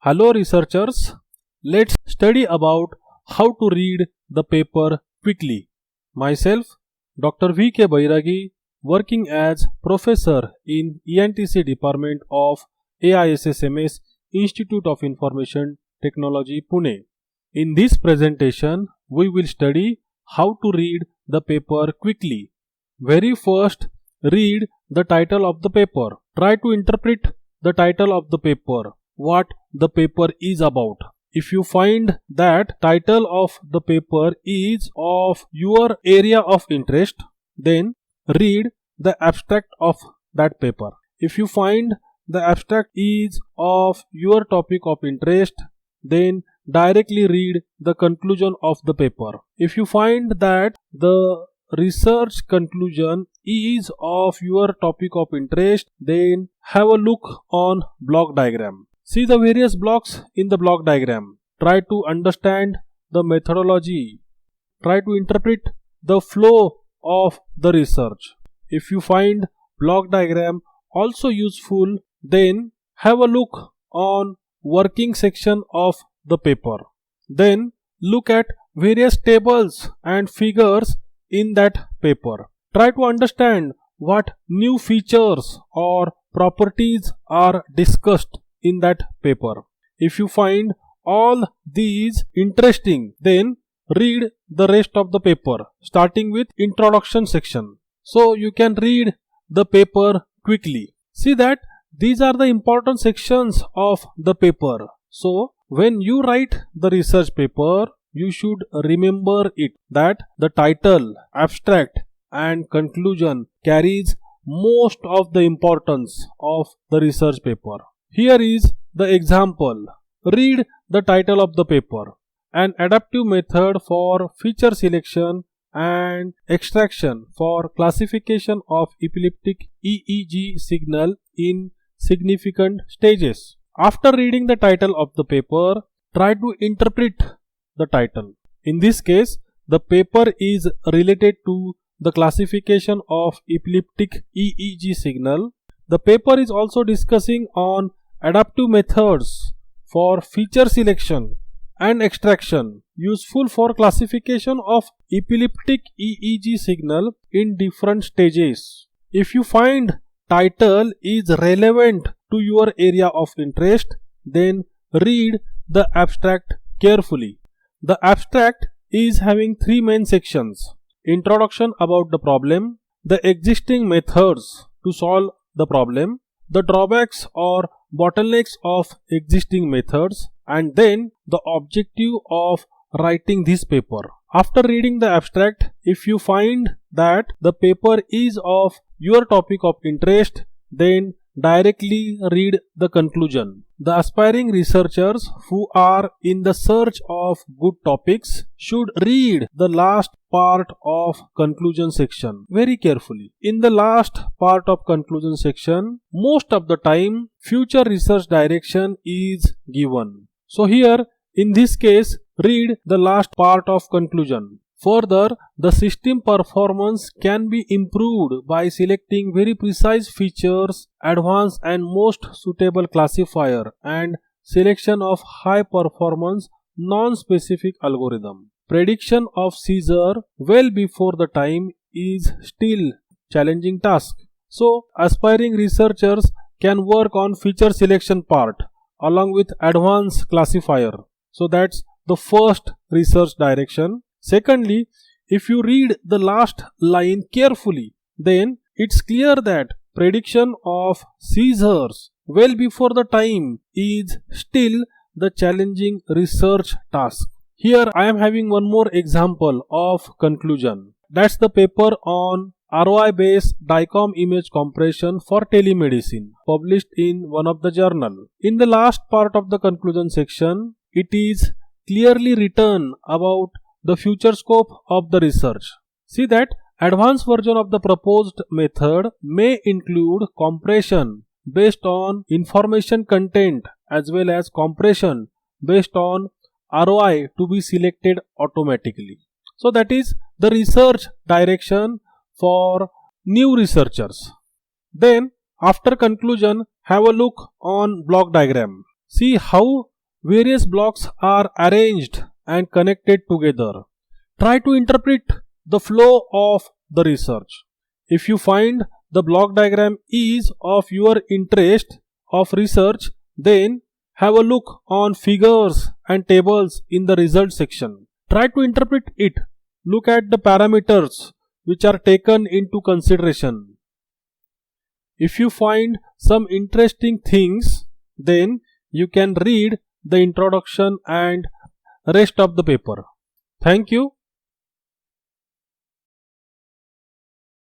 Hello researchers, let's study about how to read the paper quickly. Myself, Dr. V.K. Bairagi, working as professor in ENTC department of AISSMS Institute of Information Technology, Pune. In this presentation, we will study how to read the paper quickly. Very first, read the title of the paper. Try to interpret the title of the paper, what the paper is about. If you find that title of the paper is of your area of interest, then read the abstract of that paper. If you find the abstract is of your topic of interest, then directly read the conclusion of the paper. If you find that the research conclusion is of your topic of interest, then have a look on block diagram. See the various blocks in the block diagram. Try to understand the methodology. Try to interpret the flow of the research. If you find block diagram also useful, then have a look on working section of the paper. Then look at various tables and figures in that paper. Try to understand what new features or properties are discussed in that paper. If you find all these interesting, then read the rest of the paper starting with introduction section. So you can read the paper quickly. See that these are the important sections of the paper. So when you write the research paper, you should remember it that the title, abstract and conclusion carries most of the importance of the research paper. Here is the example. Read the title of the paper. An adaptive method for feature selection and extraction for classification of epileptic EEG signal in significant stages. After reading the title of the paper, try to interpret the title. In this case, the paper is related to the classification of epileptic EEG signal. The paper is also discussing on adaptive methods for feature selection and extraction useful for classification of epileptic EEG signal in different stages. If you find title is relevant to your area of interest, then read the abstract carefully. The abstract is having three main sections: introduction about the problem, the existing methods to solve the problem, the drawbacks or bottlenecks of existing methods, and then the objective of writing this paper. After reading the abstract, if you find that the paper is of your topic of interest, then directly read the conclusion. The aspiring researchers who are in the search of good topics should read the last part of conclusion section very carefully. In the last part of conclusion section, most of the time future research direction is given. So here in this case, read the last part of conclusion. Further, the system performance can be improved by selecting very precise features, advanced and most suitable classifier, and selection of high performance non-specific algorithm. Prediction of seizure well before the time is still challenging task. So, aspiring researchers can work on feature selection part along with advanced classifier. So that's the first research direction. Secondly, if you read the last line carefully, then it's clear that prediction of seizures well before the time is still the challenging research task. Here I am having one more example of conclusion. That's the paper on ROI based DICOM image compression for telemedicine, published in one of the journal. In the last part of the conclusion section, it is clearly written about the future scope of the research. See that advanced version of the proposed method may include compression based on information content as well as compression based on ROI to be selected automatically. So that is the research direction for new researchers. Then after conclusion, have a look on block diagram. See how various blocks are arranged and connected together. Try to interpret the flow of the research. If you find the block diagram is of your interest of research, then have a look on figures and tables in the results section. Try to interpret it. Look at the parameters which are taken into consideration. If you find some interesting things, then you can read the introduction and rest of the paper. Thank you.